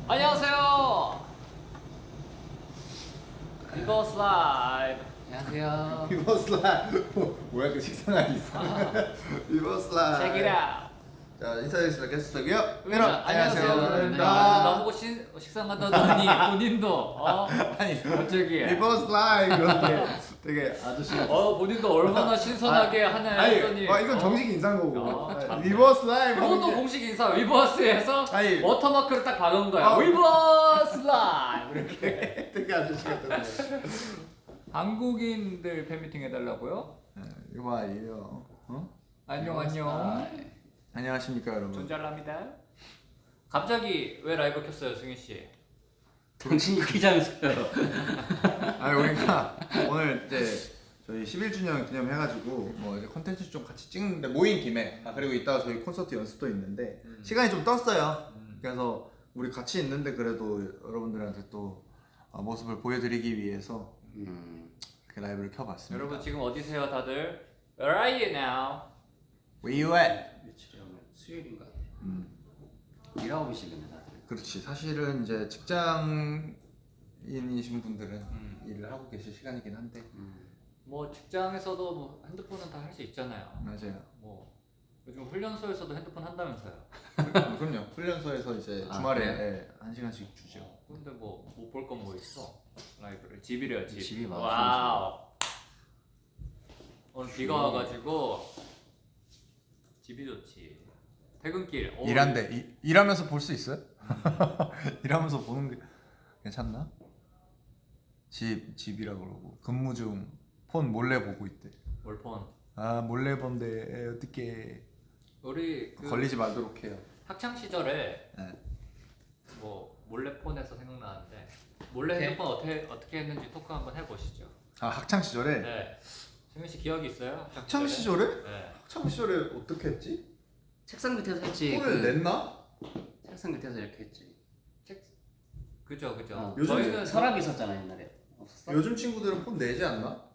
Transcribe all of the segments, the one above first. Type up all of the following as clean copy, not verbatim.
안녕하세요. 리버스 라이브. 안녕하세요. 리버스 라이브. 뭐야 그 식상한 이상. 리버스 라이브. Check it out. 자, 인사드리겠습니다. 게스트고요. 안녕하세요. 네. 나보고 식상하다더니 본인도 아니 갑자기 리버스 라이브 이렇게 되게 아저씨. 본인도 얼마나 신선하게 하네 했더니 이건 정식 인사인 거고. 참. 리버스 라이브. 그것도 공식 인사 리버스에서 아니. 워터마크를 딱 박은 거야. 리버스 라이브 이렇게. 되게 아저씨 같은 한국인들 팬미팅 해달라고요? 이거 아니에요. 안녕. 안녕하십니까 여러분. 존잘랍니다. 갑자기 왜 라이브 켰어요, 승희 씨? 당신이 키자면서요. 우리가 오늘 이제 저희 11주년 기념해가지고 뭐 이제 콘텐츠 좀 같이 찍는데 모인 김에 그리고 이따가 저희 콘서트 연습도 있는데 시간이 좀 떴어요. 그래서 우리 같이 있는데 그래도 여러분들한테 또 모습을 보여드리기 위해서 이렇게 라이브를 켜봤습니다. 여러분 지금 어디세요, 다들? Where are you now? Where you at? 며칠이야 오늘? 수요일인가? 일하고 계시겠네 다들. 그렇지. 사실은 이제 직장인이신 분들은 일을 하고 계실 시간이긴 한데 뭐 직장에서도 뭐 핸드폰은 다 할 수 있잖아요. 맞아요. 뭐 요즘 훈련소에서도 핸드폰 한다면서요. 그럼요. 훈련소에서 이제 주말에 1시간씩 주죠. 근데 뭐 못 볼 건 뭐 있어? 라이브를 집이래요, 집. 집이 많아. 와우. 오늘 비가 와가지고 집이 좋지. 퇴근길. 일한데 일하면서 볼 수 있어요? 일하면서 보는 게 괜찮나? 집이라 그러고 근무 중 폰 몰래 보고 있대. 몰폰. 몰래 본데 어떻게 우리 그 걸리지 말도록 해요. 학창 시절에 네. 뭐 몰래 폰에서 생각나는데 몰래 핸드폰 어떻게 했는지 토크 한번 해보시죠. 학창 시절에 네. 승민 씨 기억이 있어요? 학창 시절에? 네. 학창 시절에 어떻게 했지? 책상 밑에서 했지. 폰을 냈나? 책상 밑에서 이렇게 했지. 그죠. 요즘 저희는 서랍이 있었잖아 옛날에. 없었어? 요즘 친구들은 폰 내지 않나?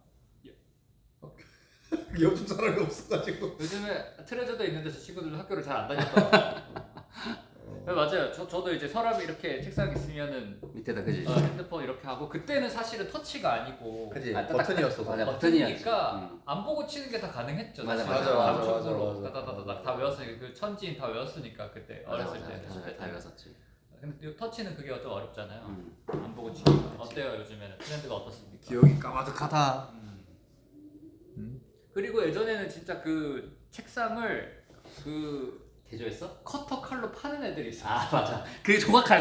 요즘 사람이 없어가지고. 요즘에 트레저도 있는데 저 친구들도 학교를 잘 안 다녔거든요. 네, 맞아요. 저도 이제 서랍이 이렇게 책상에 있으면은 밑에다 그지. 핸드폰 이렇게 하고 그때는 사실은 터치가 아니고 그지 아, 버튼이었어. 맞아. 버튼이니까 안 보고 치는 게 다 가능했죠. 맞아, 사실은. 맞아. 감촉으로 다다다다 다 외웠으니까 그 천지인 다 외웠으니까 그때 어렸을 때는. 다 외웠었지. 근데 터치는 그게 좀 어렵잖아요. 안 보고 치니까. 어때요 요즘에는 트렌드가 어떻습니까? 기억이 까마득하다. 그리고 예전에는 진짜 그 책상을 그 개조했어? 커터 칼로 파는 애들이 있었어. 아 맞아. 그 조각칼.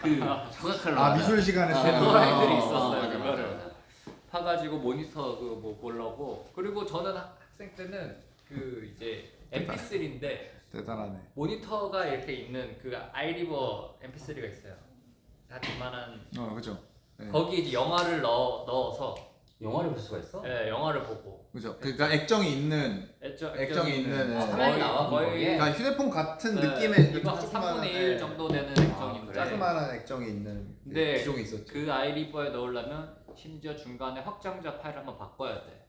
그 조각칼로. 미술 시간에 쓰는 또라이들이 있었어요, 맞아, 그거를. 맞아. 파가지고 모니터 그 뭐 보려고. 그리고 저는 학생 때는 그 이제 MP3인데 대단하네. 모니터가 이렇게 있는 그 아이리버 MP3가 있어요. 한 이만한. 그죠. 네. 거기 이제 영화를 넣어서 영화를 볼 수가 있어? 네, 영화를 보고. 그죠. 그러니까 액정이 있는 액정이 있는, 네. 화면이 나와, 거의 거기에. 그러니까 휴대폰 같은 네, 느낌의 이거 한 조그마한, 3분의 1 정도 되는 액정인데 그래? 자그마한 액정이 있는 근데 기종이 있었죠. 그 아이리버에 넣으려면 심지어 중간에 확장자 파일을 한번 바꿔야 돼.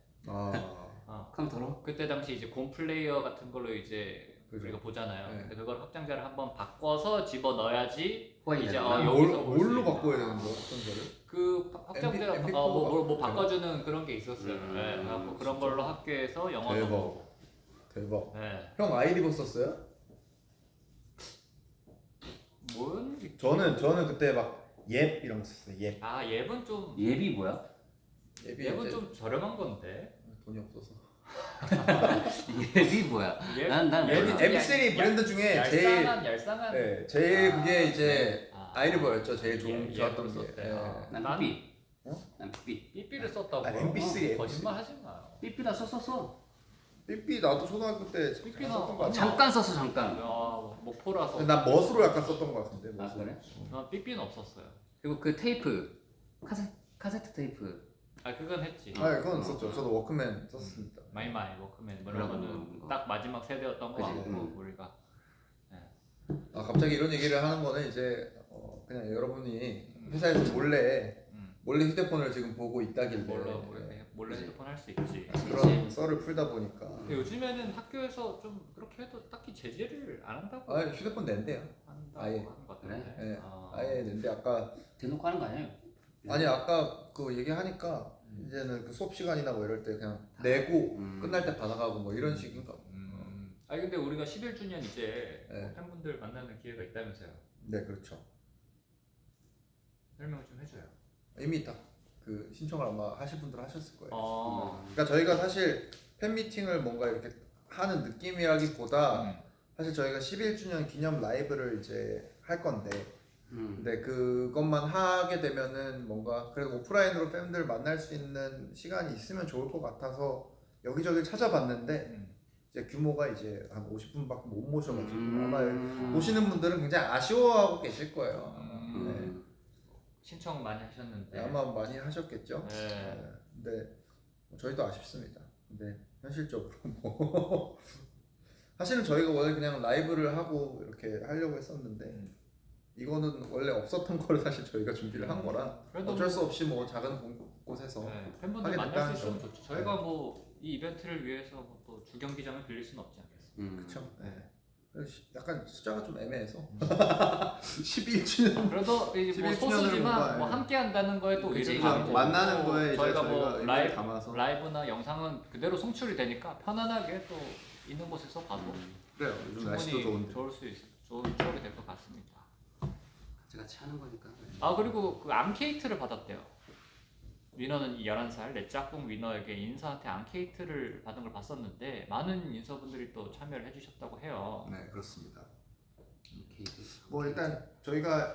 컴퓨터로? 그때 당시 이제 곰 플레이어 같은 걸로 이제 그죠. 우리가 보잖아요. 네. 근데 그걸 확장자를 한번 바꿔서 집어 넣어야지 호환이 이제 되는구나. 여기서 볼수 뭘로 있는. 바꿔야 되는 거 어떤 거를? 그 확장자 MP4 뭐 가 바꿔주는 그런 게 있었어요. 네, 그래갖고 그런 걸로 학교에서 영화도 대박. 보고. 대박. 네. 형 아이리버 썼어요? 뭔? 저는 그때 막 옙 이런 거 썼어요. 옙. 옙은 좀 예비 뭐야? 옙은 이제 좀 저렴한 건데. 돈이 없어서. 예비 뭐야? 난 옙이 몰라. 좀 MP3 브랜드 중에 얄쌍한. 제일 그게 이제 아. 아이리버였죠. 제일 예, 좋았던 예, 게. 썼대. 예. 난 삐삐. 난 삐삐. 삐삐를 썼다고. MP3. 거짓말 하지 마요. 삐삐다 썼었어. 삐삐 나도 초등학교 때 삐삐나 썼던 거 같아. 잠깐 썼어 잠깐. 목포라서. 나 멋으로 약간 썼던 거 같은데. 아 멋으로. 그래? 삐삐는 없었어요. 그리고 그 테이프 카세트 테이프. 그건 했지. 그건 썼죠. 저도 워크맨 썼습니다. 마이마이 워크맨 뭐 그런 이런 거는 거. 딱 마지막 세대였던 거 그치. 같고 우리가. 갑자기 이런 얘기를 하는 거는 이제 그냥 여러분이 회사에서 몰래 휴대폰을 지금 보고 있다길래 몰래 그치. 핸드폰 할 수 있지. 그런 썰을 풀다 보니까 근데 요즘에는 학교에서 좀 그렇게 해도 딱히 제재를 안 한다고. 휴대폰 낸대요. 한다고 아예. 하는 것 같은데. 그래? 예. 아예 낸데 아까 대놓고 하는 거 아니에요? 아니 아까 그 얘기하니까 이제는 그 수업 시간이나 뭐 이럴 때 그냥 내고 끝날 때 받아가고 뭐 이런 식인가 봐. 아니 근데 우리가 11주년 이제 네. 팬분들 만나는 기회가 있다면서요. 네 그렇죠. 설명 좀 해줘요. 이미 다 그 신청을 아마 하실 분들 하셨을 거예요. 어. 그러니까 저희가 사실 팬 미팅을 뭔가 이렇게 하는 느낌이라기보다 사실 저희가 11주년 기념 라이브를 이제 할 건데 근데 그것만 하게 되면은 뭔가 그래도 오프라인으로 팬들 만날 수 있는 시간이 있으면 좋을 것 같아서 여기저기 찾아봤는데 이제 규모가 이제 한 50분밖에 못 모셔가지고 아마 보시는 분들은 굉장히 아쉬워하고 계실 거예요. 아마. 네. 신청 많이 하셨는데. 네, 아마 많이 하셨겠죠. 네. 네. 근데 저희도 아쉽습니다. 근데 현실적으로 뭐 사실은 저희가 원래 그냥 라이브를 하고 이렇게 하려고 했었는데 이거는 원래 없었던 거를 사실 저희가 준비를 한 거라 그래도 어쩔 수 없이 뭐 작은 곳에서 네, 팬분들 하게 만날 수 됐다는 있으면 점. 좋죠. 저희가 뭐 이 이벤트를 위해서 뭐또 주경기장을 빌릴 수는 없지 않겠어요. 그렇죠. 네. 약간 숫자가 좀 애매해서 11주년 그래도 이제 뭐 11주년을 소수지만 뭔가, 뭐 함께 한다는 거에 또 그치, 의미가 그치. 있고 만나는 또 거에 이제 저희가 저희가 뭐 의미를 담아서. 라이브나 영상은 그대로 송출이 되니까 편안하게 또 있는 곳에서 봐도 그래요. 요즘 날씨도 충분히 좋은데. 좋은 추억이 될 것 같습니다. 같이 하는 거니까. 아 그리고 그 앙케이트를 받았대요. 위너는 11살 내 짝꿍 위너에게 인서한테 앙케이트를 받은 걸 봤었는데 많은 인서분들이 또 참여를 해주셨다고 해요. 네 그렇습니다. 오케이. 뭐 일단 저희가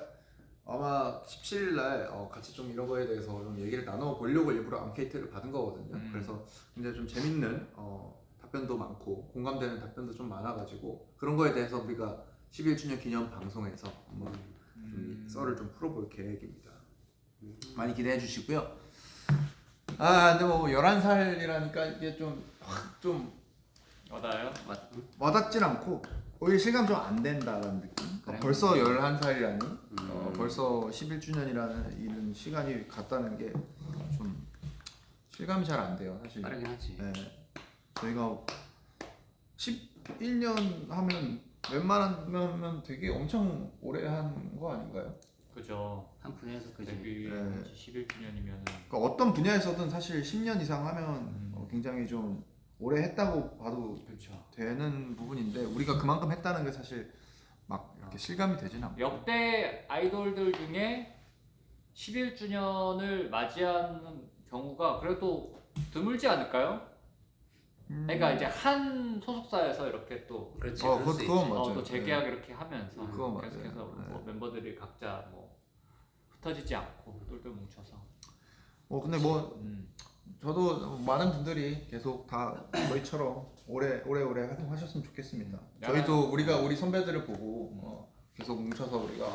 아마 17일 날 같이 좀 이런 거에 대해서 좀 얘기를 나눠 보려고 일부러 앙케이트를 받은 거거든요. 그래서 굉장히 좀 재밌는 답변도 많고 공감되는 답변도 좀 많아가지고 그런 거에 대해서 우리가 11주년 기념 방송에서 한번 좀 썰을 좀 풀어볼 계획입니다. 많이 기대해 주시고요. 아 근데 뭐 11살이라니까 이게 좀 와닿아요? 와닿진 않고 오히려 실감 좀 안 된다라는 느낌. 그래? 벌써 11살이라니 벌써 11주년이라는 이런 시간이 갔다는 게 좀 실감이 잘 안 돼요 사실. 빠르긴 하지. 네. 저희가 11년 하면 웬만하면 되게 엄청 오래 한 거 아닌가요? 그죠. 한 분야에서 그지. 데뷔 네. 11주년이면은 그러니까 어떤 분야에서든 사실 10년 이상 하면 굉장히 좀 오래 했다고 봐도 그렇죠. 되는 부분인데 우리가 그만큼 했다는 게 사실 막 이렇게 실감이 되진 않고. 역대 아이돌들 중에 11주년을 맞이하는 경우가 그래도 드물지 않을까요? 그러니까 이제 한 소속사에서 이렇게 또 그렇지. 그건 그럴 수 있지. 맞아요. 또 재계약 이렇게 하면서 그건 계속해서 맞아요. 뭐 멤버들이 각자 뭐 흩어지지 않고 똘똘 뭉쳐서 근데 뭐 저도 많은 분들이 계속 다 저희처럼 오래 활동하셨으면 좋겠습니다. 저희도 우리 선배들을 보고 계속 뭉쳐서 우리가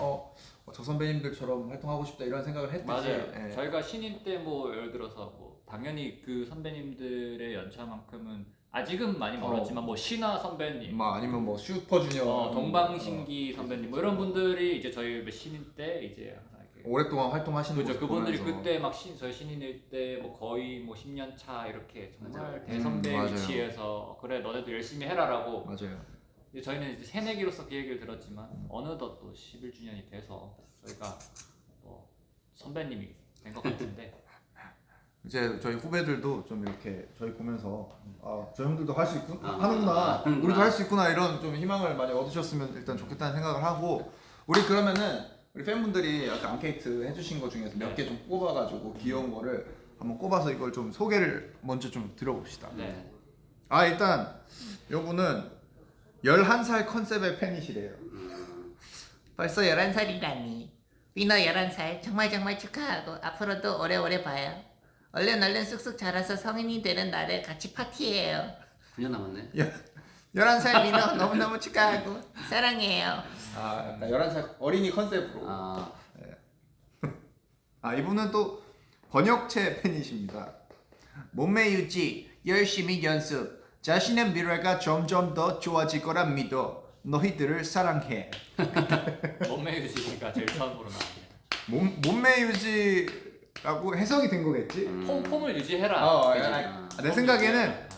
저 선배님들처럼 활동하고 싶다 이런 생각을 했듯이. 맞아요. 예. 저희가 신인 때 뭐 예를 들어서 뭐 당연히 그 선배님들의 연차만큼은 아직은 많이 멀었지만 뭐 신화 선배님, 아니면 뭐 슈퍼주니어, 동방신기 선배님 뭐 이런 분들이 이제 저희 신인 때 이제 항상 이렇게 오랫동안 활동하시는 그죠. 모습 그분들이 보면서. 그때 막 저희 신인일 때 뭐 거의 뭐 10년 차 이렇게 정말 대선배 맞아요. 위치에서 그래 너네도 열심히 해라라고. 맞아요. 이제 저희는 이제 새내기로서 그 얘기를 들었지만 어느덧 또 11주년이 돼서 저희가 뭐 선배님이 된 것 같은데 이제 저희 후배들도 좀 이렇게 저희 보면서 저 형들도 할 수 있구나 하는구나. 우리도 할 수 있구나 이런 좀 희망을 많이 얻으셨으면 일단 좋겠다는 생각을 하고 우리 그러면은 우리 팬분들이 아까 앙케이트 해주신 것 중에서 몇 개 좀 꼽아가지고 귀여운 거를 한번 꼽아서 이걸 좀 소개를 먼저 좀 들어봅시다. 네. 일단 요분은 11살 컨셉의 팬이시래요. 벌써 11살이라니. 위너 11살 정말 축하하고 앞으로도 오래오래 봐요. 얼른 쑥쑥 자라서 성인이 되는 날에 같이 파티해요. 9년 남았네. 11살 위너 너무너무 축하하고 사랑해요. 약간 11살 어린이 컨셉으로. 이분은 또 번역체 팬이십니다. 몸매 유지, 열심히 연습, 자신의 미래가 점점 더 좋아질 거라 믿어. 너희들을 사랑해. 몸매 유지가 제일 처음으로 나왔네요. 몸매 유지라고 해석이 된 거겠지? 폼을 유지해라. 그지? 내 생각에는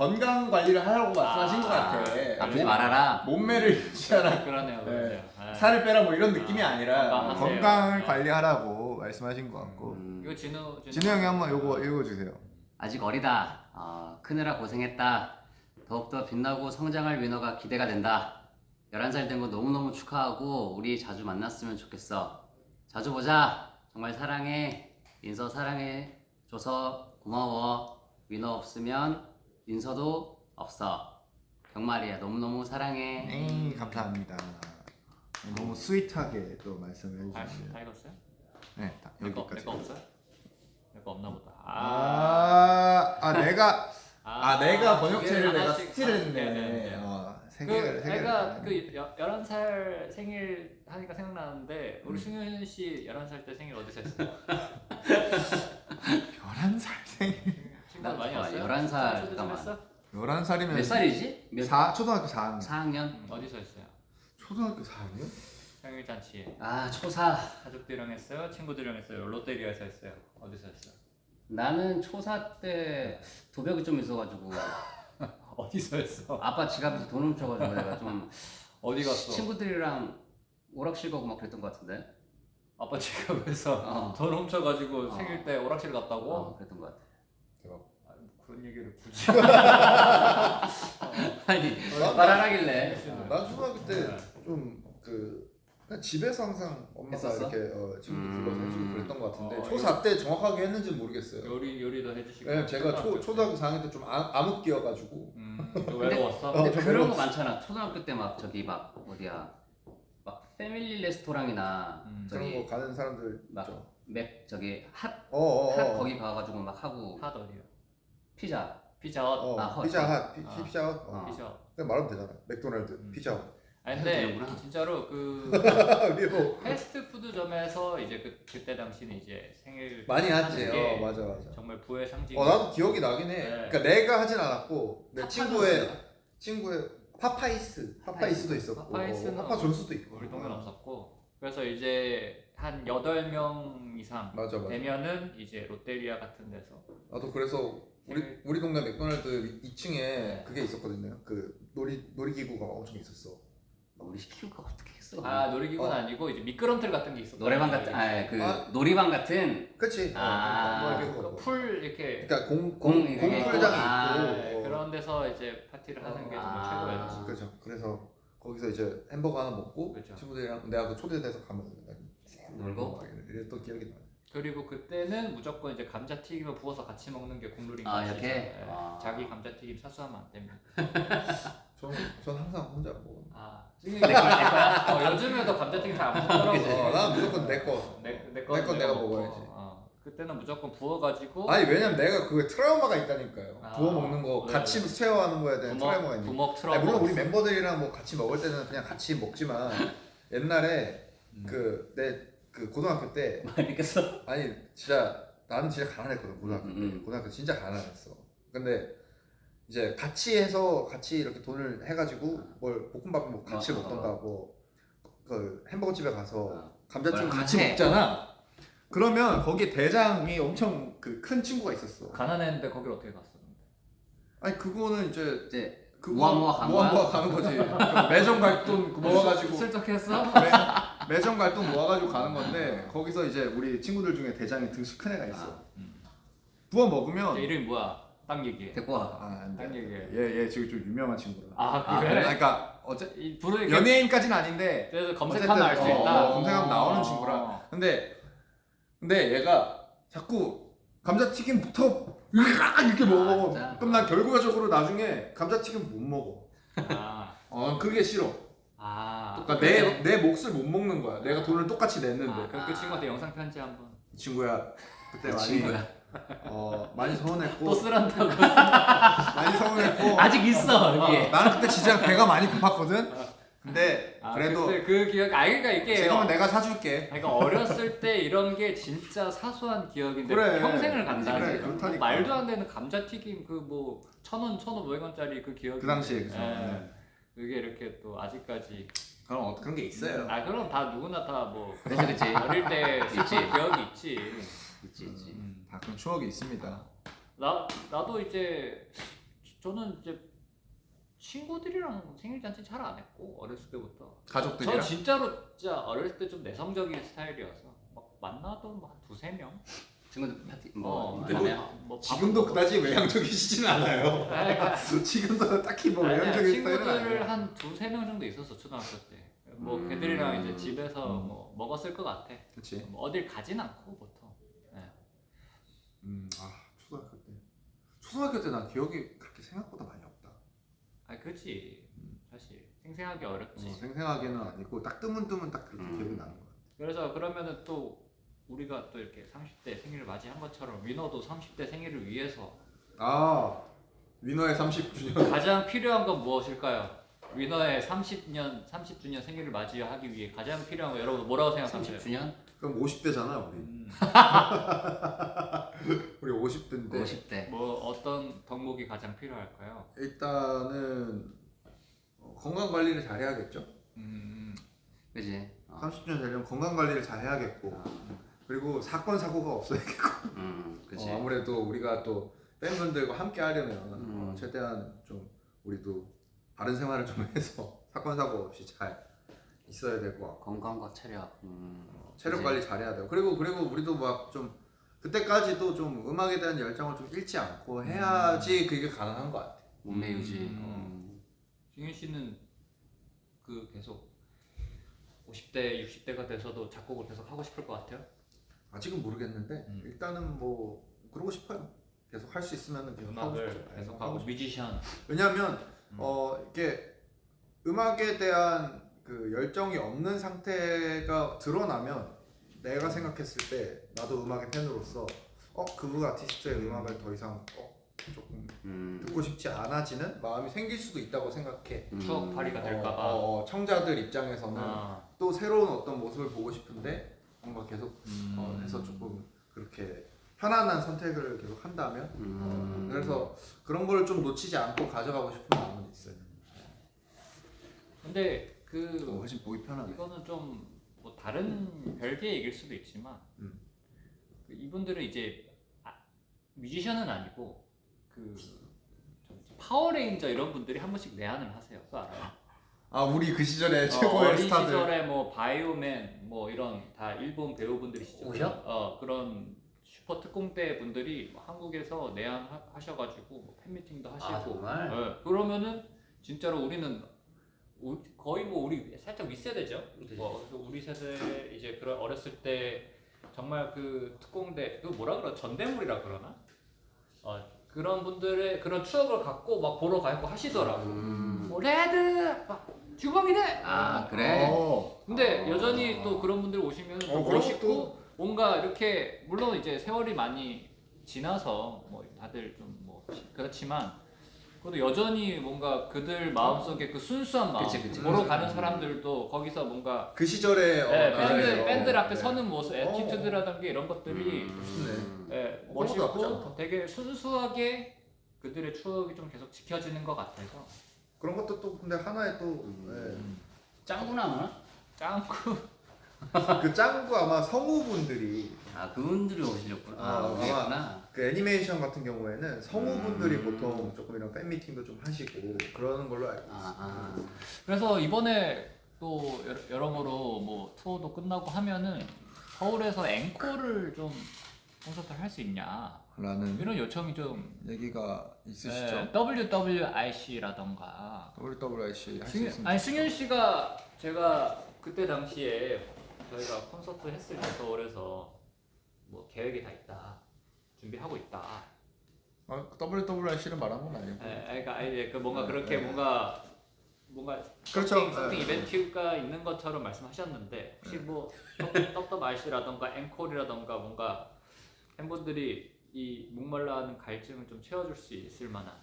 건강 관리를 하라고 말씀하신 것 같아. 아프지 말아라. 몸매를 유지하라. 그러네요. 네. 그러네요. 살을 빼라 뭐 이런 느낌이 아니라 건강하세요. 건강을 네. 관리하라고 말씀하신 것 같고. 이거 진우 형이 한번 요거 읽어주세요. 아직 어리다. 크느라 고생했다. 더욱더 빛나고 성장할 위너가 기대가 된다. 11살 된 거 너무너무 축하하고 우리 자주 만났으면 좋겠어. 자주 보자. 정말 사랑해. 인서 사랑해. 줘서 고마워. 위너 없으면 인서도 없어. 경말이야. 너무너무 사랑해. 네, 감사합니다. 너무 스윗하게 또 말씀을 다 해주시네요. 다 읽었어요? 네, 내거 여기까지. 없어요? 내거 없나 보다. 내가 두 번역체를 개를 내가 하나씩 스틸을 하나씩 했네. 네네네. 세 그 개를 애가 그 11살 생일 하니까 생각나는데 우리 승윤 씨 11살 때 생일 어디서 했어요? 11살 생일. 친구 많이 나 왔어요? 11살 초대 좀 잠깐만. 했어? 11살이면 몇 살이지? 초등학교 4학년. 4학년? 어디서 했어요? 초등학교 4학년? 생일 잔치에 초사. 가족들이랑 했어요? 친구들이랑 했어요? 롯데리아에서 했어요? 어디서 했어요? 나는 초사 때 도벽이 좀 있어가지고 어디서 했어? 아빠 지갑에서 돈 훔쳐가지고 내가 좀 어디 갔어? 친구들이랑 오락실 가고 막 그랬던 것 같은데. 아빠 지갑에서 어. 돈 훔쳐가지고 어. 생일 때 오락실 갔다고? 그랬던 것 같아. 아니, 뭐 그런 얘기를 굳이 아니 나- 말하길래. 난 초등학교 때 좀 집에서 항상 엄마가 했었어? 이렇게 친구들 불러서 해주고 그랬던 것 같은데 어, 초4 때 정확하게 했는지는 모르겠어요. 요리도 해주시고 왜냐면 제가 초등학교 4학년 때 좀 암흑기여가지고 또 외로웠어? 근데 저 그런 거 외로웠어. 많잖아. 초등학교 때 막 저기 막 어디야 막 패밀리 레스토랑이나 그런 저기 거 가는 사람들 막 있죠. 맥 저기 핫 거기 가가지고 막 하고 핫 어디요? 피자. 피자헛? 헛. 피자헛, 아. 피자헛. 피자헛. 그냥 말하면 되잖아. 맥도날드, 피자헛. 아니 근데 되는구나. 진짜로 그 우리 뭐 패스트푸드점에서 이제 그때 당시는 이제 생일 많이 하는 하지. 게 맞아. 정말 부의 상징. 나도 기억이 나긴 해. 네. 그러니까 내가 하진 않았고 내 파파존스인가? 친구의 파파이스도 있었고 파파이스는 파파존스도 있고. 우리 동네는 없었고 그래서 이제 한 8명 이상 맞아. 되면은 이제 롯데리아 같은 데서 나도 그래서 우리 동네 맥도날드 2층에 그게 있었거든요. 그 놀이기구가 엄청 있었어. 우리 시키고 어떻게 했어? 놀이기구는 아니고 이제 미끄럼틀 같은 게 있었어. 노래방 같은 놀이방 같은. 그치? 풀 이렇게 그러니까 공 공풀장이 네, 있고. 그런 데서 이제 파티를 하는 게 정말 최고였지. 그죠. 그래서 거기서 이제 햄버거 하나 먹고 그죠. 친구들이랑 내가 그 초대돼서 가면 놀고? 이랬던 기억이 나. 그리고 그때는 무조건 이제 감자튀김을 부어서 같이 먹는 게 국룰인 거 이렇게? 아시죠? 자기 아. 감자튀김 사수하면 안 됩니다. 전 항상 혼자 먹어. 내 거야? 요즘에도 감자튀김 잘 안 먹더라고. 난 무조건 내 거. 내 건 내가 먹고. 먹어야지. 그때는 무조건 부어가지고 아니 왜냐면 내가 그게 트라우마가 있다니까요. 부어 먹는 거 네. 같이 쉐어하는 거에 대한 트라우마가 있는. 부먹 트러블. 아니, 물론 우리 멤버들이랑 뭐 같이 먹을 때는 그냥 같이 먹지만 옛날에 그 고등학교 때 알겠어. 아니 진짜 나는 진짜 가난했거든 고등학교 때. 음. 고등학교 진짜 가난했어. 근데 이제 같이 이렇게 돈을 해가지고 뭘 볶음밥 뭐 같이 먹던가 뭐 그 햄버거 집에 가서 감자튀김 뭘 같이 해. 먹잖아. 그러면 거기에 대장이 엄청 그 큰 친구가 있었어. 가난했는데 거기를 어떻게 갔어? 아니 그거는 이제 그거 모아 간 거야? 모아 가는 거지. 그 매점 갈 돈 모아가지고 슬쩍 했어? 매점 갈 돈 모아가지고 가는 건데 거기서 이제 우리 친구들 중에 대장이 등치 큰 애가 있어. 부어 먹으면 이름이 뭐야? 딱 얘기해. 데리고 와. 안 돼. 딱 얘기해. 얘 지금 좀 유명한 친구라. 그래? 그러니까 부르니까 연예인까지는 아닌데 그래서 검색하면 알 수 어쨌든, 있다. 검색하면 나오는 친구라. 근데 얘가 자꾸 감자튀김부터 이렇게 먹어. 진짜? 그럼 난 결과적으로 나중에 감자튀김 못 먹어. 그게 싫어. 그러니까 내 몫을 못 먹는 거야. 내가 돈을 똑같이 냈는데. 그럼 그 친구한테 영상 편지 한번. 친구야 그때 많이 친구야. 많이 서운했고 또 쓰란다고. 많이 서운했고 아직 있어 여기. 나는 그때 진짜 배가 많이 고팠거든. 근데 그래도 그때 그 기억. 그러니까 이게. 지금은 내가 사줄게. 그러니까 어렸을 때 이런 게 진짜 사소한 기억인데 그래. 평생을 간다는 그래, 거지. 그렇다니까. 말도 안 되는 감자튀김 그 뭐 1,000원, 1,500원짜리 그 기억이. 그 당시에 그죠. 예. 네. 그게 이렇게 또 아직까지. 그런 게 있어요. 그럼 다 누구나 다 뭐 그치. 어릴 때 슬픈 기억이 있지. 있지. 다 그런 추억이 있습니다. 나도 이제 저는 이제 친구들이랑 생일 잔치 잘 안 했고 어렸을 때부터. 가족들이랑? 저 진짜로 진짜 어렸을 때 좀 내성적인 스타일이어서 막 만나도 뭐 한 두세 명. 친구들 파티 뭐 만나면 뭐 지금도 밥은 그다지 외향적이시진 않아요. 아니, 지금도 딱히 뭐 아니야, 외향적인 스타일은 친구들을 아니에요. 한 두세 명 정도 있었어 초등학교 때. 뭐 걔들이랑 이제 집에서 뭐 먹었을 것 같아. 그렇지. 뭐 어딜 가진 않고 보통. 네. 초등학교 때. 초등학교 때 난 기억이 그렇게 생각보다 많이 없다. 아 그렇지. 사실 생생하기 어렵지. 생생하게는 아니고 딱 뜨문뜨문 딱 그렇게 기억이 나는 것 같아. 그래서 그러면은 또 우리가 또 이렇게 30대 생일을 맞이한 것처럼 위너도 30대 생일을 위해서 위너의 30주년. 가장 필요한 건 무엇일까요? 위너의 30주년 생일을 맞이하기 위해 가장 필요한 거 여러분 뭐라고 생각하세요? 30주년? 그럼 50대잖아 우리. 우리 50대인데 50대. 뭐 어떤 덕목이 가장 필요할까요? 일단은 건강 관리를 잘 해야겠죠. 그지? 30주년 되려면 건강 관리를 잘 해야겠고 그리고 사건 사고가 없어야겠고 그지. 아무래도 우리가 또 팬분들과 함께 하려면 최대한 좀 우리도 바른 생활을 좀 해서 사건 사고 없이 잘 있어야 될 것 같고 건강과 체력. 체력 그지? 관리 잘 해야 돼요. 그리고 우리도 막 좀 그때까지도 좀 음악에 대한 열정을 좀 잃지 않고 해야지 그게 가능한 것 같아. 몸매 유지. 승윤 씨는 그 계속 50대, 60대가 돼서도 작곡을 계속 하고 싶을 것 같아요? 아직은 모르겠는데 일단은 뭐 그러고 싶어요. 계속 할 수 있으면 계속 하고 음악을 싶죠. 계속 하고 하고 싶죠. 뮤지션. 왜냐하면 이게 음악에 대한 그 열정이 없는 상태가 드러나면 내가 생각했을 때 나도 음악의 팬으로서 그 아티스트의 음악을 더 이상 조금 듣고 싶지 않아지는 마음이 생길 수도 있다고 생각해. 추억 발휘가 될까봐. 청자들 입장에서는 아. 또 새로운 어떤 모습을 보고 싶은데 뭔가 계속 해서 조금 그렇게 편안한 선택을 계속 한다면 그래서 그런 걸 좀 놓치지 않고 가져가고 싶은 마음은 있어요. 근데 그 훨씬 보기 편하네. 이거는 좀 뭐 다른 별개의 얘기일 수도 있지만 그 이분들은 이제 뮤지션은 아니고 그 파워레인저 이런 분들이 한 번씩 내한을 하세요. 그거 알아요? 우리 그 시절의 최고의 어린 스타들. 시절에 뭐 바이오맨 뭐 이런 다 일본 배우분들이시죠. 오셔? 그런 슈퍼 특공대 분들이 한국에서 내한하셔가지고 뭐 팬미팅도 하시고. 정말? 네. 그러면은 진짜로 우리는 거의 뭐 우리 살짝 윗세대죠. 그래서 우리 세대 이제 그런 어렸을 때 정말 그 특공대 그 뭐라 그러 전대물이라 그러나? 그런 분들의 그런 추억을 갖고 막 보러 가고 하시더라고. 뭐 레드 막 주광이네. 그래? 근데 여전히 또 그런 분들 오시면 또 그런 멋있고 것도- 뭔가 이렇게 물론 이제 세월이 많이 지나서 뭐 다들 좀 뭐 그렇지만 그래도 여전히 뭔가 그들 마음속에 그 순수한 마음 그치. 보러 가는 사람들도 거기서 뭔가 그 시절에 밴드 앞에 서는 모습, 에티튜드라든가 이런 것들이 멋있네. 멋있고 나쁘지 않다. 되게 순수하게 그들의 추억이 좀 계속 지켜지는 것 같아서 그런 것도 또 근데 하나의 또 짱구나 뭐? 짱구 그 짱구 아마 성우분들이 그분들이 오시려구나. 오시구나. 그 애니메이션 같은 경우에는 성우분들이 보통 조금 이런 팬 미팅도 좀 하시고 그러는 걸로 알고 있어요. 그래서 이번에 또 여러모로 뭐 투어도 끝나고 하면은 서울에서 앵콜을 좀 콘서트를 할 수 있냐 라는 이런 요청이 좀 얘기가 있으시죠? WWIC라던가 WWIC 할 수 있습니다. 아니 승윤 씨가 제가 그때 당시에 저희가 콘서트 했을 때 서울에서 뭐 계획이 다 있다 준비하고 있다. WWIC를 말한 건 아니고. 그러니까 이제 그 뭔가 그렇게 뭔가 그렇죠. 서팅 이벤트가 있는 것처럼 말씀하셨는데 혹시 뭐 WWIC라던가 앵콜이라던가 뭔가 팬분들이 이 목말라하는 갈증을 좀 채워줄 수 있을 만한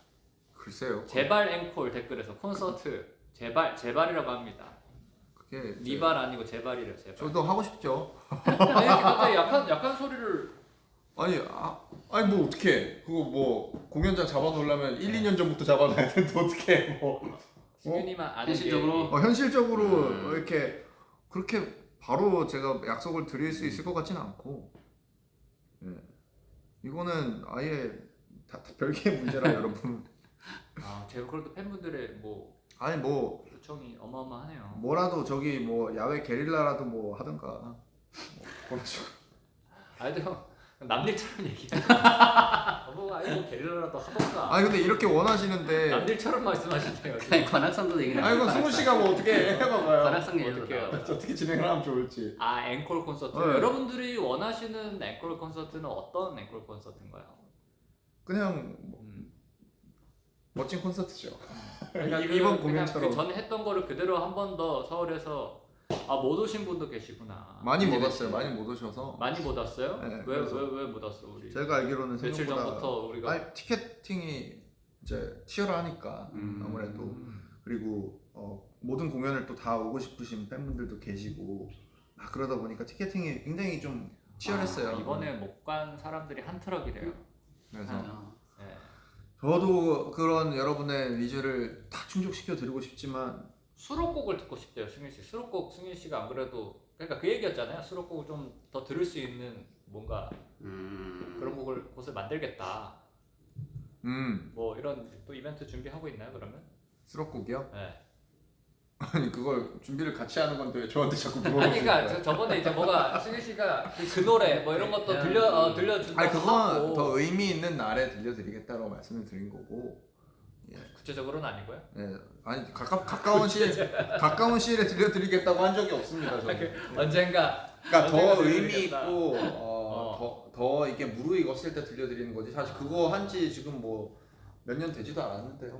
글쎄요. 제발 앵콜 댓글에서 콘서트 제발이라고 합니다. 그게 니발 아니고 제발이래요. 제발. 저도 하고 싶죠. 아니 갑자기 약한 소리를 아니 뭐 어떻게 그거 뭐 공연장 잡아놓으려면 1, 2년 전부터 잡아놔야 되는데 어떻게 뭐 승윤이만 아는 현실적으로? 게 현실적으로 이렇게 그렇게 바로 제가 약속을 드릴 수 있을 것 같지는 않고 이거는 아예 다 별개의 문제라 여러분 아, 제로컬도 팬분들의 뭐 아니 뭐 요청이 어마어마하네요. 뭐라도 저기 뭐 야외 게릴라라도 뭐 하든가 뭐 그런 식으로. 아니 형 남일처럼 얘기해. 뭐 아이고 게릴라라도 하던가. 아니 근데 이렇게 원하시는데 남일처럼 말씀하시네요. 그냥 관악산도 얘기는 아 이거 승우 씨가 뭐 어떻게 해봐봐요. 관악산 얘기도 어떡해요? 나와. 어떻게 진행을 하면 좋을지. 아 앵콜 콘서트. 네. 여러분들이 원하시는 앵콜 콘서트는 어떤 앵콜 콘서트인가요? 그냥 뭐 멋진 콘서트죠. 그러니까 이번 그냥 공연처럼. 그 전에 했던 거를 그대로 한 번 더 서울에서 못 오신 분도 계시구나. 많이 못 왔어요. 많이 못 오셔서. 많이 못 왔어요? 네, 왜 그래서 왜 못 왔어 우리? 제가 알기로는 며칠 생각보다 전부터 우리가 아니 티켓팅이 이제 치열하니까 아무래도 그리고 모든 공연을 또 다 오고 싶으신 팬분들도 계시고 그러다 보니까 티켓팅이 굉장히 좀 치열했어요. 이번에 못 간 사람들이 한 트럭이래요. 그래서 네. 저도 그런 여러분의 니즈를 다 충족시켜 드리고 싶지만 수록곡을 듣고 싶대요, 승윤 씨. 수록곡 승윤 씨가 안 그래도 그러니까 그 얘기였잖아요. 수록곡을 좀 더 들을 수 있는 뭔가 그런 곳을 만들겠다. 뭐 이런 또 이벤트 준비하고 있나요, 그러면? 수록곡이요? 네. 아니 그걸 준비를 같이 하는 건데 왜 저한테 자꾸 물어보시는 아니 그러니까 거예요? 저번에 이제 뭐가 승윤 씨가 그 노래 뭐 이런 것도 들려준다고 아니 그건 하고 더 의미 있는 날에 들려드리겠다고 말씀을 드린 거고 구체적으로는 아니고요. 예, 아니 가까운 시일에 들려드리겠다고 한 적이 없습니다. 저는. 언젠가 그러니까 더 언젠가 의미 들려드리겠다. 있고 더 이게 무르익었을 때 들려드리는 거지. 사실 그거 한지 지금 뭐 몇 년 되지도 않았는데요.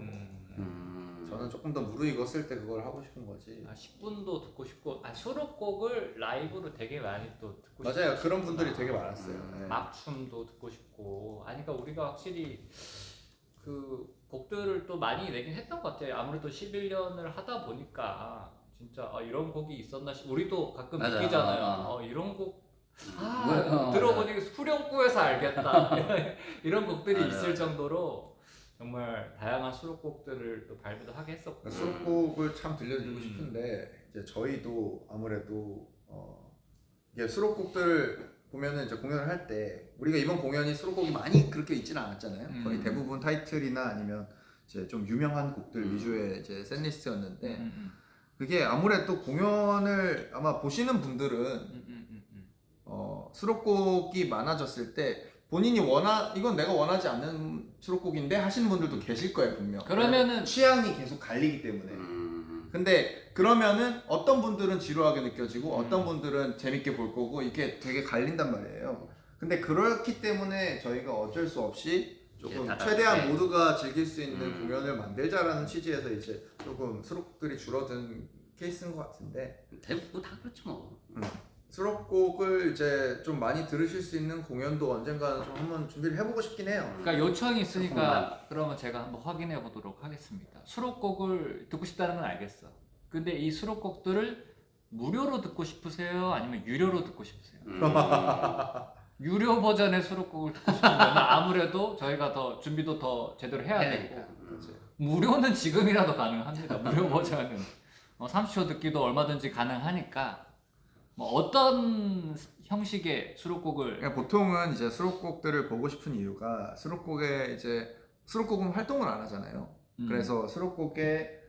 저는 조금 더 무르익었을 때 그걸 하고 싶은 거지. 10분도 듣고 싶고 수록곡을 라이브로 되게 많이 또 듣고 맞아요. 싶고 그런 분들이 되게 많았어요. 네. 막춤도 듣고 싶고 그러니까 우리가 확실히 그 곡들을 또 많이 내긴 했던 것 같아요. 아무래도 11년을 하다 보니까 진짜 이런 곡이 있었나 우리도 가끔 맞아. 느끼잖아요. 이런 곡 뭐야? 들어보니 후렴구에서 알겠다 이런 곡들이 맞아. 있을 정도로 정말 다양한 수록곡들을 또 발매도 하게 했었고 그러니까 수록곡을 참 들려드리고 싶은데 이제 저희도 아무래도 이게 수록곡들 보면은 이제 공연을 할 때 우리가 이번 공연이 수록곡이 많이 그렇게 있지는 않았잖아요. 거의 대부분 타이틀이나 아니면 이제 좀 유명한 곡들 위주의 이제 셋리스트였는데 그게 아무래도 공연을 아마 보시는 분들은 수록곡이 많아졌을 때 본인이 이건 내가 원하지 않는 수록곡인데 하시는 분들도 계실 거예요 분명. 그러면은 취향이 계속 갈리기 때문에. 근데 그러면은 어떤 분들은 지루하게 느껴지고 어떤 분들은 재밌게 볼 거고 이게 되게 갈린단 말이에요. 근데 그렇기 때문에 저희가 어쩔 수 없이 조금 최대한 모두가 즐길 수 있는 공연을 만들자라는 취지에서 이제 조금 수록곡들이 줄어든 케이스인 것 같은데 대부분 다 그렇죠 뭐. 수록곡을 이제 좀 많이 들으실 수 있는 공연도 언젠가 좀 한번 준비를 해보고 싶긴 해요. 그러니까 요청이 있으니까 그러면 제가 한번 확인해 보도록 하겠습니다. 수록곡을 듣고 싶다는 건 알겠어. 근데 이 수록곡들을 무료로 듣고 싶으세요? 아니면 유료로 듣고 싶으세요? 유료 버전의 수록곡을 듣고 싶으면 아무래도 저희가 더 준비도 더 제대로 해야 되고 무료는 지금이라도 가능합니다. 무료 버전은 30초 듣기도 얼마든지 가능하니까 뭐 어떤 형식의 수록곡을 그러니까 보통은 이제 수록곡들을 보고 싶은 이유가 수록곡은 활동을 안 하잖아요. 그래서 수록곡에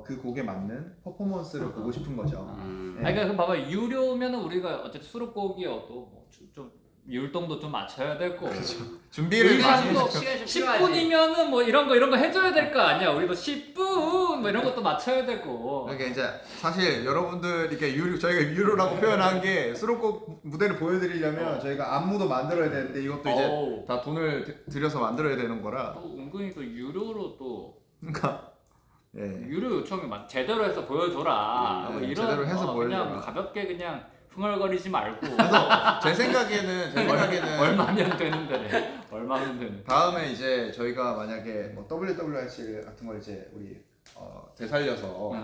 그 곡에 맞는 퍼포먼스를 보고 싶은 거죠. 네. 아니 그러니까 봐봐 유료면은 우리가 어쨌든 수록곡이어도 좀 율동도 좀 맞춰야 되고 준비를 많이 의상도 해주죠. 10분이면은 뭐 이런 거 해줘야 될 거 아니야. 우리도 10분 뭐 이런 것도 맞춰야 되고. 그러니까 이제 사실 여러분들 이렇게 저희가 유료라고 표현한 게 수록곡 무대를 보여드리려면 저희가 안무도 만들어야 되는데 이것도 이제 다 돈을 들여서 만들어야 되는 거라. 또 은근히 또 유료로 또 그러니까 예. 유료 요청이 제대로 해서 보여줘라. 뭐 이런 제대로 해서 보여줘라. 그냥 가볍게 그냥 흥얼거리지 말고 제 생각에는 얼마면 되는데 얼마면 되는. 다음에 이제 저희가 만약에 뭐 WWRC 같은 걸 이제 우리 되살려서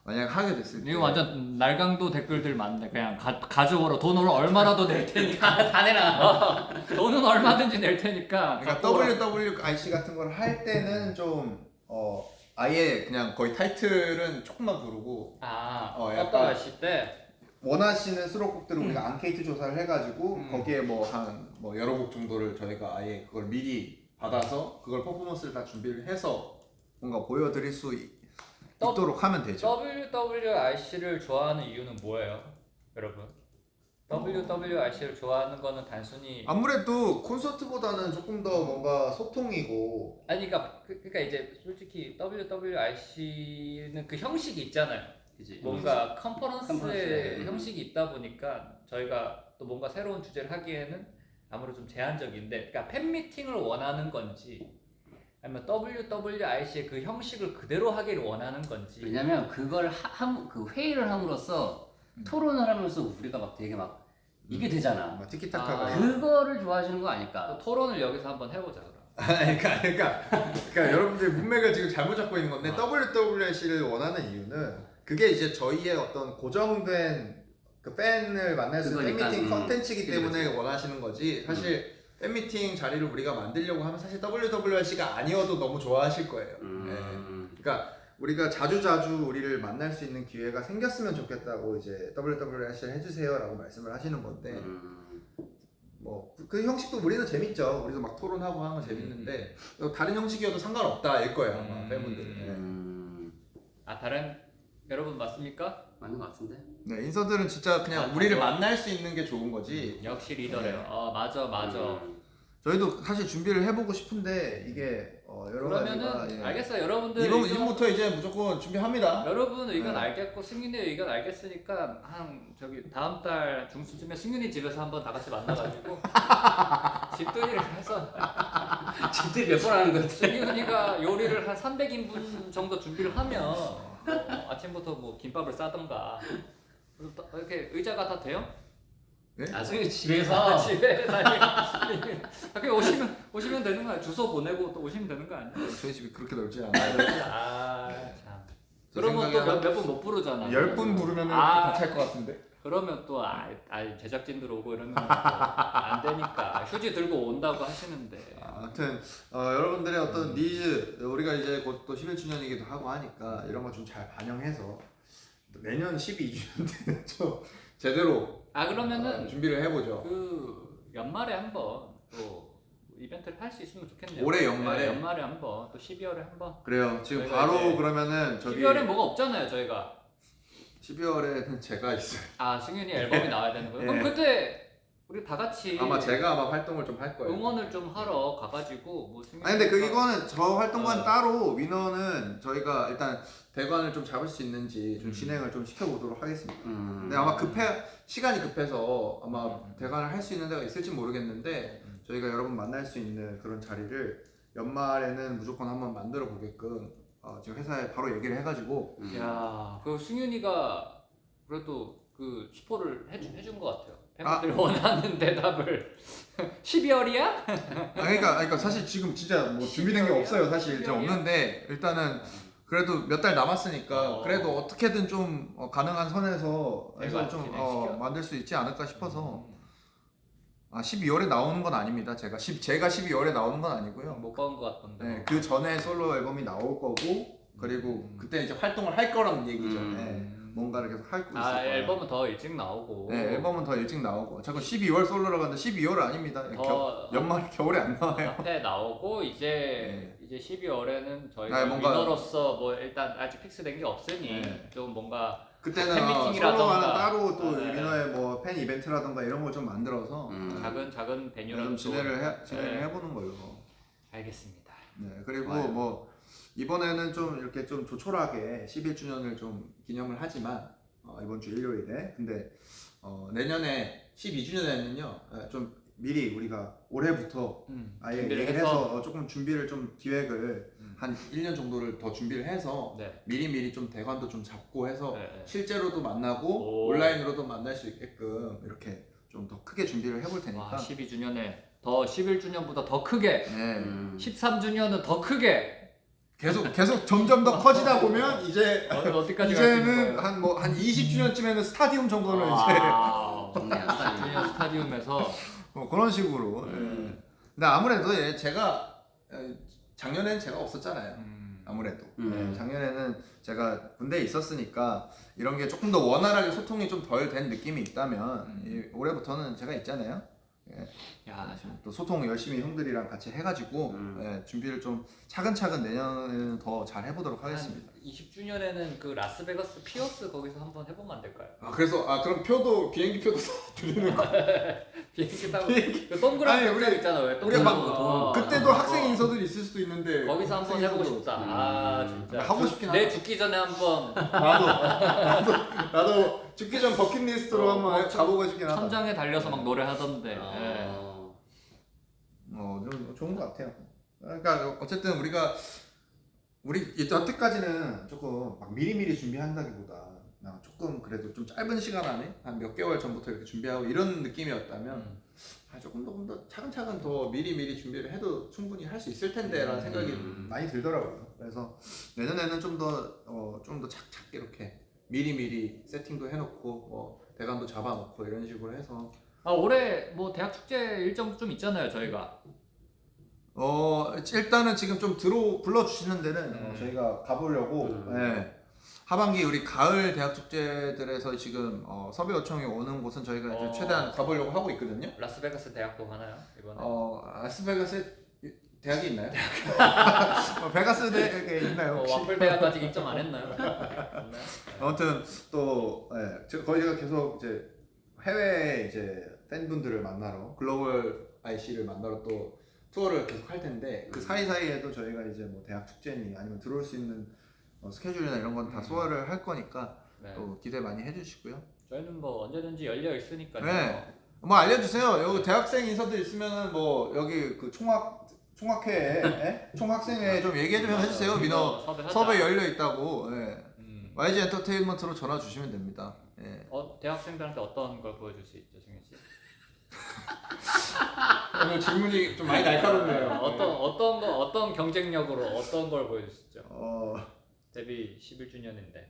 만약 하게 됐을 때 이거 완전 날강도 댓글들 많네. 그냥 가족으로 돈을 얼마라도 낼 테니까 다 내라. 돈은 얼마든지 낼 테니까. 그러니까 WWRC 같은 걸 할 때는 좀 아예 그냥 거의 타이틀은 조금만 부르고 약간 약간 하실 때 원하시는 수록곡들을 우리가 앙케이트 조사를 해가지고 거기에 뭐 여러 곡 정도를 저희가 아예 그걸 미리 받아서 그걸 퍼포먼스를 다 준비를 해서 뭔가 보여드릴 수 있도록 하면 되죠. WWRC를 좋아하는 이유는 뭐예요, 여러분? WWRC를 좋아하는 거는 단순히 아무래도 콘서트보다는 조금 더 뭔가 소통이고 아니 그러니까 이제 솔직히 WWRC는 그 형식이 있잖아요. 그지. 뭔가 컨퍼런스의 컨퍼런스. 형식이 있다 보니까 저희가 또 뭔가 새로운 주제를 하기에는 아무래도 좀 제한적인데, 그러니까 팬 미팅을 원하는 건지 아니면 WWRC의 그 형식을 그대로 하기를 원하는 건지. 왜냐면 그걸 그 회의를 함으로써 토론을 하면서 우리가 막 되게 막 이게 되잖아. 막 티키타카가 그거를 좋아하시는 거 또 아닐까? 토론을 여기서 한번 해보자 그럼. 그러니까 여러분들 문맥을 지금 잘못 잡고 있는 건데 WWC를 원하는 이유는 그게 이제 저희의 어떤 고정된 그 팬을 만날 수 있는 그거니까, 팬미팅 컨텐츠이기 그치, 때문에 그치. 원하시는 거지. 사실 팬미팅 자리를 우리가 만들려고 하면 사실 WWC가 아니어도 너무 좋아하실 거예요. 네. 그러니까 우리가 자주자주 우리를 만날 수 있는 기회가 생겼으면 좋겠다고 이제 WWC를 해주세요라고 말씀을 하시는 건데 뭐 그 형식도 우리는 재밌죠. 우리도 막 토론하고 하는 거 재밌는데 다른 형식이어도 상관없다일 거예요 아마 팬분들은. 아 다른 여러분 맞습니까? 맞는 것 같은데. 네, 인서들은 진짜 그냥 아, 우리를 맞아. 만날 수 있는 게 좋은 거지. 역시 리더래요. 맞아. 저희도 사실 준비를 해보고 싶은데 이게 여러 그러면은 가지가 알겠어요, 여러분들. 이번부터 이제 무조건 준비합니다. 여러분 의견 네. 알겠고 승윤이 의견 알겠으니까 한 저기 다음 달 중순쯤에 승윤이 집에서 한번 다 같이 만나가지고 집들이를 해서 집들이 몇 번 하는 거지? 승윤이가 요리를 한 300인분 정도 준비를 하면 아침부터 뭐 김밥을 싸던가 이렇게 의자가 다 돼요? 네? 나중에 집에서 집에 그냥 오시면 되는 거야. 주소 보내고 또 오시면 되는 거 아니야? 저희 집이 그렇게 넓지 않아요. 참. 제 그러면 생각에 또 몇 분 못 부르잖아. 10분 부르면 아. 다 찰 것 같은데. 그러면 또 제작진들 오고 이러면 안 되니까 휴지 들고 온다고 하시는데. 아무튼 여러분들의 어떤 니즈 우리가 이제 곧 또 11주년이기도 하고 하니까 이런 거 좀 잘 반영해서 내년 12주년 때는 좀 제대로 그러면은 준비를 해보죠. 그 연말에 한번 또 이벤트를 할 수 있으면 좋겠네요. 올해 연말에? 네, 연말에 한번 또 12월에 한번. 그래요. 지금 저희가 바로 이제 그러면은 저기 12월에 뭐가 없잖아요, 저희가. 12월에는 제가 있어요. 승윤이 앨범이 나와야 되는 거예요. 그럼 네. 그때 우리 다 같이 제가 아마 활동을 좀 할 거예요. 응원을 좀 하러 가가지고 뭐 승윤이. 아니 근데 이거는 저 활동과는 따로 위너는 저희가 일단 대관을 좀 잡을 수 있는지 좀 진행을 좀 시켜보도록 하겠습니다. 근데 아마 시간이 급해서 아마 대관을 할 수 있는 데가 있을지 모르겠는데 저희가 여러분 만날 수 있는 그런 자리를 연말에는 무조건 한번 만들어 보게끔 지금 회사에 바로 얘기를 해가지고 야, 그 승윤이가 그래도 그 스포를 해준 것 같아요. 팬분들이 원하는 대답을 12월이야? 그러니까 사실 지금 진짜 뭐 준비된 게 없어요. 사실 저 없는데 일단은 그래도 몇 달 남았으니까 그래도 어떻게든 좀 가능한 선에서 해서 좀 만들 수 있지 않을까 싶어서 12월에 나오는 건 아닙니다. 제가 12월에 나오는 건 아니고요. 못 가는 것 같던데. 네, 그 전에 솔로 앨범이 나올 거고 그리고 그때 이제 활동을 할 거라는 얘기죠. 네, 뭔가를 계속 할 거 있을 거예요. 앨범은 더 일찍 나오고. 네, 앨범은 더 일찍 나오고. 자꾸 12월 솔로라고 하는데 12월 아닙니다. 연말 겨울에 안 나와요. 앞에 나오고 이제 12월에는 저희가 네, 뭔가- 위너로서 뭐 일단 아직 픽스된 게 없으니 네. 좀 뭔가 그때는 팬미팅이라던가. 솔로와는 따로 또 네. 위너의 뭐 팬 이벤트라던가 이런 걸 좀 만들어서 작은 베뉴라도 좀 진행을 네. 해보는 걸로. 알겠습니다. 네, 그리고 좋아요. 뭐 이번에는 좀 이렇게 좀 조촐하게 11주년을 좀 기념을 하지만 이번 주 일요일에 근데 내년에 12주년에는요 좀 미리 우리가 올해부터 아예 준비를 얘기를 해서. 해서 조금 준비를 좀 기획을 한 1년 정도를 더 준비를 해서 네. 미리 좀 대관도 좀 잡고 해서 네. 실제로도 만나고 오. 온라인으로도 만날 수 있게끔 이렇게 좀 더 크게 준비를 해볼 테니까 와, 12주년에 더 11주년보다 더 크게, 네. 13주년은 더 크게. 계속 점점 더 커지다 보면 이제 어디까지 갈 수 있는 이제는 거예요? 한 20주년쯤에는 스타디움 정도는 좋네. 주니어 스타디움에서 그런 식으로. 근데 아무래도 제가 작년엔 제가 없었잖아요. 아무래도 작년에는 제가 군대에 있었으니까 이런 게 조금 더 원활하게 소통이 좀 덜 된 느낌이 있다면 올해부터는 제가 있잖아요. 야, 지금 또 소통 열심히 형들이랑 같이 해가지고 준비를 좀 차근차근 내년에는 더 잘 해보도록 하겠습니다. 20주년에는 그 라스베가스 피어스 거기서 한번 해보면 안 될까요? 그래서 그럼 표도 비행기 표도 드리는 거. 비행기 타고 그 동그란 아니, 벽 있잖아. 왜 우리가 막 동그란 거. 그때도 학생 인서들이 있을 수도 있는데 거기서 한번 학생 해보고 인서도 싶다. 아 진짜. 하고 싶긴 내 하다. 죽기 전에 한번 나도 죽기 전 버킷리스트로 한번 가보고 싶긴 하다. 천장에 달려서 막 노래하던데. 예. 좀 좋은 것 같아요. 그러니까 어쨌든 우리 여태까지는 조금 막 미리미리 준비한다기보다 그냥 조금 그래도 좀 짧은 시간 안에 한 몇 개월 전부터 이렇게 준비하고 이런 느낌이었다면 조금 더 차근차근 더 미리미리 준비를 해도 충분히 할 수 있을 텐데라는 생각이 많이 들더라고요. 그래서 내년에는 좀 더 착착 이렇게 미리미리 세팅도 해놓고 뭐 대관도 잡아놓고 이런 식으로 해서 올해 뭐 대학 축제 일정 좀 있잖아요 저희가. 일단은 지금 좀 불러주시는 데는 저희가 가보려고 하반기 우리 가을 대학 축제들에서 지금 섭외 요청이 오는 곳은 저희가 이제 최대한 가보려고 하고 있거든요. 라스베가스 대학도 가나요 이번에? 라스베가스에 대학이 있나요? 베가스 대학에 있나요? 혹시? 와플 대학 아직 입점 안 했나요? 없나요? 아무튼 또 저희가 계속 이제 해외 이제 팬분들을 만나러 글로벌 IC를 만나러 또 투어를 계속 할 텐데 그 사이사이에도 저희가 이제 뭐 대학 축제니 아니면 들어올 수 있는 스케줄이나 이런 건 다 소화를 할 거니까 네. 또 기대 많이 해주시고요. 저희는 뭐 언제든지 열려 있으니까요. 네. 뭐 알려주세요. 여기 대학생 인서들 있으면은 뭐 여기 그 총학회에 총학생회 좀 얘기 좀 해주세요. 민호 섭외하자. 섭외 열려 있다고. 음. YG 엔터테인먼트로 전화 주시면 됩니다. 대학생들한테 어떤 걸 보여줄 수 있죠, 승현 씨? 오늘 질문이 좀 많이 날카롭네요. 어떤 경쟁력으로 어떤 걸 보여줄 수 있죠? 데뷔 11주년인데.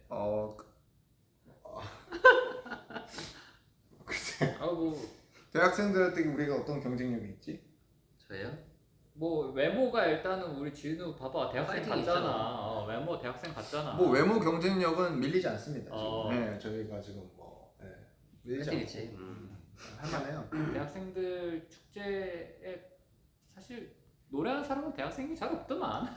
글쎄. 뭐 대학생들한테 우리가 어떤 경쟁력이 있지? 저요? 뭐 외모가 일단은 우리 지은우 봐봐 대학생 파이팅 같잖아. 외모 대학생 같잖아. 뭐 외모 경쟁력은 밀리지 않습니다. 어. 지금. 네, 저희가 지금 밀리지 파이팅 않고 있지. 할만해요. 대학생들 축제에 사실 노래하는 사람은 대학생이 잘 없더만.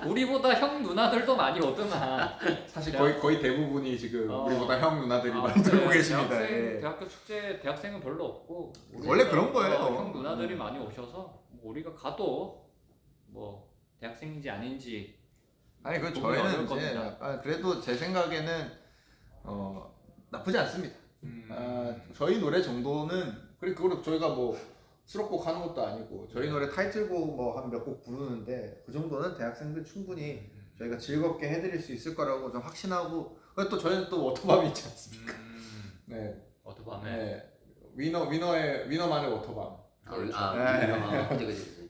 우리보다 형 누나들도 많이 오더만. 사실 거의 대부분이 지금 우리보다 형 누나들이 많이 네, 들고 계십니다. 대학교 축제 대학생은 별로 없고 원래 그런 거예요. 형 누나들이 많이 오셔서 뭐 우리가 가도 뭐 대학생인지 아닌지 아니 그 보기 저희는 어려울 이제 겁니다. 그래도 제 생각에는 나쁘지 않습니다. 저희 노래 정도는 그리고 저희가 뭐 수록곡 하는 것도 아니고 저희 노래 타이틀곡 뭐 한 몇 곡 부르는데 그 정도는 대학생들 충분히 저희가 즐겁게 해드릴 수 있을 거라고 좀 확신하고 그리고 또 저희는 또 워터밤이 있지 않습니까? 네. 어떡하면 네. 위너만의 워터밤. 그지.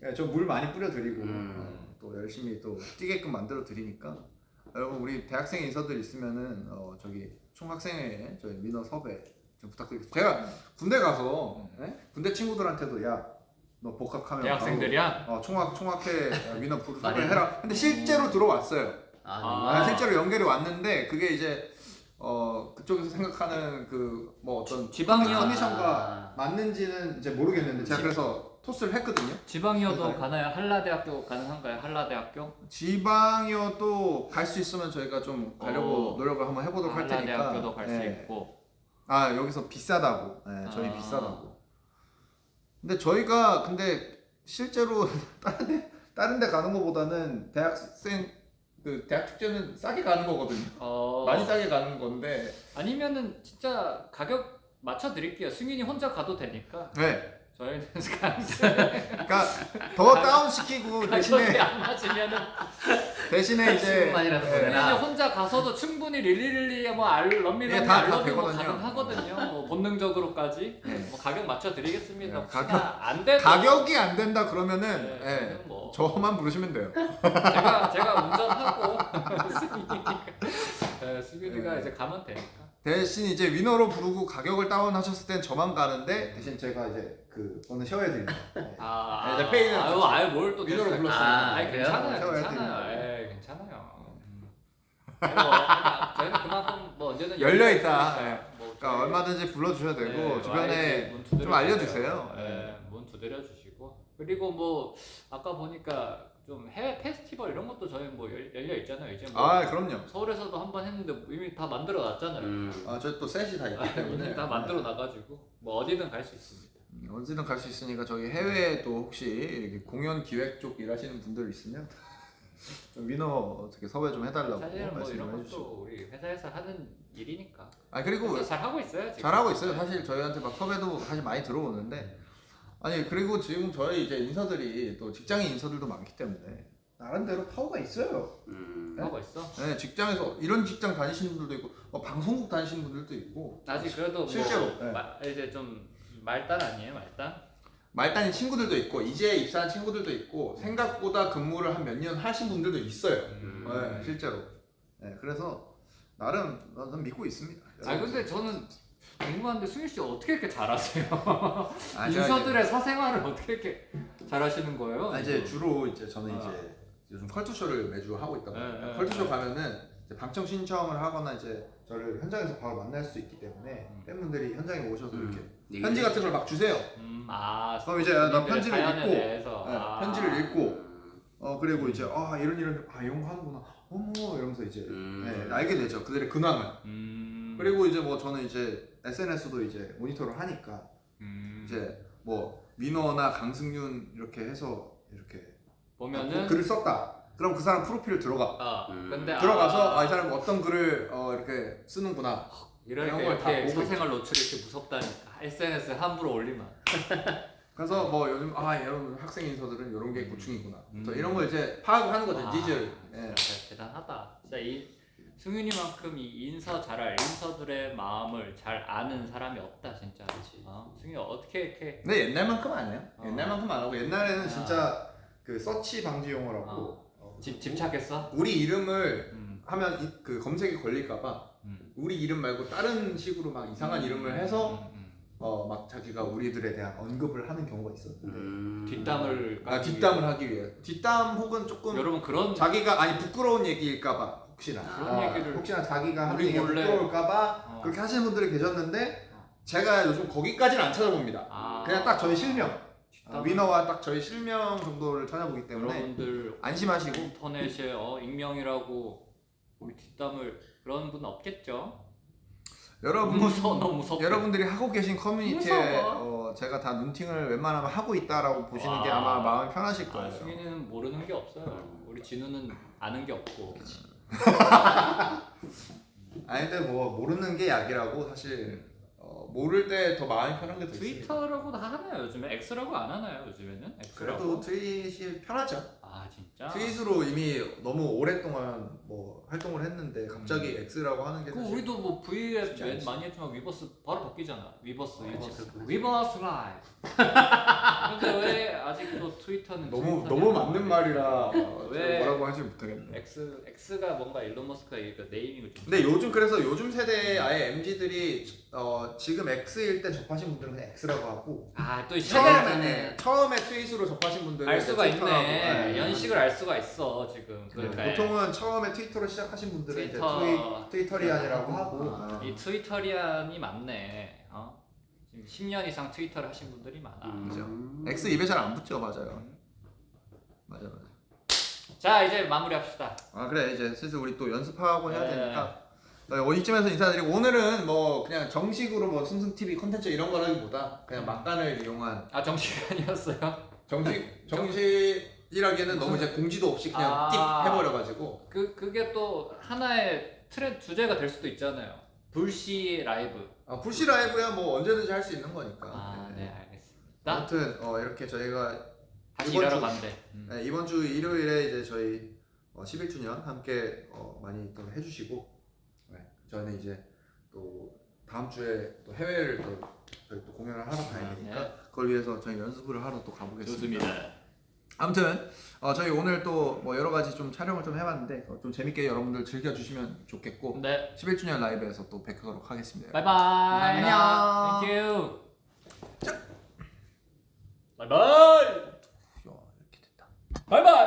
네, 저 물 많이 뿌려드리고 또 열심히 또 뛰게끔 만들어 드리니까 여러분 우리 대학생 인서들 있으면은 저기 총학생회에 저희 민어 섭외 좀 부탁드리겠습니다. 제가 군대 가서 군대 친구들한테도 야 너 복학하면 대학생들이야? 바로, 총학회 민어 섭외해라. 근데 실제로 들어왔어요. 실제로 연결이 왔는데 그게 이제 그쪽에서 생각하는 그 뭐 어떤 지방이요? 컨디션과 맞는지는 이제 모르겠는데 제가 그래서 토스를 했거든요. 지방이어도 가나요? 한라대학교 가능한가요? 한라대학교? 지방이어도 갈 수 있으면 저희가 좀 가려고 노력을 한번 해보도록 할 테니까. 한라대학교도 갈 수 있고. 여기서 비싸다고. 저희 비싸다고. 근데 저희가 실제로 다른 데 가는 거보다는 대학 축제는 싸게 가는 거거든요. 많이 싸게 가는 건데. 아니면은 진짜 가격 맞춰 드릴게요. 승윤이 혼자 가도 되니까. 네. 저희는 그러니까 더 다운 시키고 가격이 안 맞으면은 대신에 이제 만이라도 승윤이 보내라. 혼자 가서도 충분히 릴리릴리 뭐 럼미럼미 다 알러뷰 뭐 되거든요. 가능하거든요. 뭐 본능적으로까지 뭐 가격 맞춰 드리겠습니다. 혹시나 안 돼도 가격이 안 된다 그러면은 네, 뭐. 저만 부르시면 돼요. 제가 운전하고 승윤이가 이제 가면 되니까. 대신 이제 위너로 부르고 가격을 다운하셨을 땐 저만 가는데 대신 제가 이제 그거는 쉐어해드립니다. 이제 페이는 뭘 또 위너로 됐어요. 불렀어요. 괜찮아요, 쉐어해드립니다. 괜찮아요. 괜찮아요. 저희는 그만큼 뭐 언제든 열려 있다. 있으니까 뭐 그러니까 얼마든지 불러주셔도 되고 네, 주변에 문 두드려 좀 알려주세요. 네, 문 두드려 주시고 그리고 뭐 아까 보니까 좀 해외 페스티벌 이런 것도 저희 뭐 열려 있잖아요. 이제 뭐 아 그럼요. 서울에서도 한 번 했는데 이미 다 만들어 놨잖아요. 저희 또 셋이 다 있기 때문에 이미 다 만들어 놔가지고 뭐 어디든 갈 수 있습니다. 언제든 갈 수 있으니까 저기 해외에도 혹시 이렇게 공연 기획 쪽 일하시는 분들 있으면 좀 위너 어떻게 섭외 좀 해달라고 사실은 뭐 말씀 이런 좀 것도 해주시고. 우리 회사에서 하는 일이니까. 아 그리고 그래서 잘 하고 있어요. 지금. 잘하고 있어요. 사실 저희한테 막 섭외도 사실 많이 들어오는데 아니 그리고 지금 저희 이제 인사들이 또 직장인 인사들도 많기 때문에 나름대로 파워가 있어요. 하고 있어. 네, 직장에서 이런 직장 다니시는 분들도 있고 방송국 다니시는 분들도 있고 아직 그래도 실제로, 뭐 네. 이제 좀 말단 아니에요, 말단? 말단인 친구들도 있고 이제 입사한 친구들도 있고 생각보다 근무를 한 몇 년 하신 분들도 있어요. 네, 실제로. 네, 그래서 나름 믿고 있습니다. 아 근데 저는 궁금한데 승윤 씨 어떻게 이렇게 잘하세요? 아, 제가 인서들의 사생활을 어떻게 이렇게 잘하시는 거예요? 이제 주로 이제 저는 이제 요즘 컬투쇼를 매주 하고 있다 보니까 네, 컬투쇼 가면은 이제 방청 신청을 하거나 이제 저를 현장에서 바로 만날 수 있기 때문에 팬분들이 현장에 오셔서 이렇게 편지 같은 걸 막 주세요. 그럼 이제 나 편지를 읽고 편지를 읽고 그리고 이제 이런 거 하는구나 어머 이러면서 이제 네, 알게 되죠 그들의 근황을. 그리고 이제 뭐 저는 이제 SNS도 이제 모니터를 하니까 이제 뭐 민호나 강승윤 이렇게 해서 이렇게 보면은 글을 썼다. 그럼 그 사람 프로필 들어가. 근데 들어가서 이 사람이 어떤 글을 이렇게 쓰는구나. 이렇게 이런 걸다 보고 사생활 노출이 이렇게 무섭다니까 SNS에 함부로 올리면. 그래서 뭐 요즘 여러분 학생 인서들은 이런 게 고충이구나. 이런 걸 이제 파악을 하는 거죠. 니즈를. 예. 진짜 대단하다. 진짜 이 승윤이만큼 이 인서 잘 알, 인서들의 마음을 잘 아는 사람이 없다 진짜. 승윤이 어떻게 이렇게? 근데 옛날만큼 안 해요. 옛날만큼 안 하고 옛날에는 진짜 그 서치 방지 용어라고 집착했어? 우리 이름을 하면 그 검색이 걸릴까봐 우리 이름 말고 다른 식으로 막 이상한 이름을 해서 막 자기가 우리들에 대한 언급을 하는 경우가 있었는데 뒷담을 뒷담을 하기 위해 뒷담 혹은 조금 여러분 그런 자기가 부끄러운 얘기일까봐 혹시나 그런 얘기를 혹시나 자기가 하는 우리 얘기가 몰래 부끄러울까봐 그렇게 하시는 분들이 계셨는데 제가 요즘 거기까지는 안 찾아봅니다. 그냥 딱 저희 실명 위너와 딱 저희 실명 정도를 찾아보기 때문에 여러분들 안심하시고 인터넷에 익명이라고 우리 뒷담을 그런 분 없겠죠? 너무 무섭다. 여러분들이 하고 계신 커뮤니티에 무서워. 제가 다 눈팅을 웬만하면 하고 있다라고 보시는 게 아마 마음이 편하실 거예요. 승인이는 모르는 게 없어요. 우리 진우는 아는 게 없고. 아니 근데 뭐 모르는 게 약이라고 사실 모를 때 더 마음이 편한 게 더 있습니다. 트위터라고 다 하나요 요즘에? X라고 안 하나요 요즘에는? 그래도 트윗이 편하죠. 진짜? 트윗으로 이미 너무 오랫동안 뭐 활동을 했는데 갑자기 X라고 하는 게 그 사실 우리도 뭐 V앱 쉽지 않지. 많이 했지만 위버스 바로 바뀌잖아. 위버스 그렇구나. 위버스 라이브. 근데 왜 아직도 트위터는 너무 맞는 말이라 왜? 뭐라고 하지 못하겠네. X가 뭔가 일론 머스크가 이거 네이밍을 좀. 근데 그래서 요즘 세대 아예 MZ들이 지금 X일 때 접하신 분들은 그냥 X라고 하고 또 세대를 처음에 트윗으로 접하신 분들은 알 수가 이제 트위터라고, 있네. 네. 연식을 알 수가 있어 지금. 그러니까 보통은 처음에 트위터로 시작하신 분들은 트위터리안이라고 하고 이 트위터리안이 많네. 지금 10년 이상 트위터를 하신 분들이 많아. 그죠. X 입에 잘 안 붙죠, 맞아요. 맞아. 자 이제 마무리합시다. 그래 이제 슬슬 우리 또 연습하고 해야 네. 되니까 이쯤에서 인사드리고 오늘은 뭐 그냥 정식으로 뭐 승승 TV 콘텐츠 이런 거라기보다 그냥 막간을 이용한 정시간이었어요? 정식이라기에는 너무 이제 공지도 없이 그냥 띡 해버려가지고 그게 또 하나의 트렌드 주제가 될 수도 있잖아요. 불시 라이브. 불시 라이브야 뭐 언제든지 할 수 있는 거니까. 네 알겠습니다. 아무튼 이렇게 저희가 다시 이번 일하러 주- 간대. 네, 이번 주 일요일에 이제 저희 11주년 함께 많이 또 해주시고 저는 이제 또 다음 주에 또 해외를 저희 또 공연을 하러 가야 되니까 그걸 위해서 저희 연습을 하러 또 가보겠습니다. 좋습니다. 아무튼 저희 오늘 또 뭐 여러 가지 좀 촬영을 좀 해봤는데 좀 재밌게 여러분들 즐겨주시면 좋겠고 네. 11주년 라이브에서 또 뵙도록 하겠습니다. 바이바이. 안녕. 땡큐. 자. 바이바이. 이렇게 됐다. 바이바이.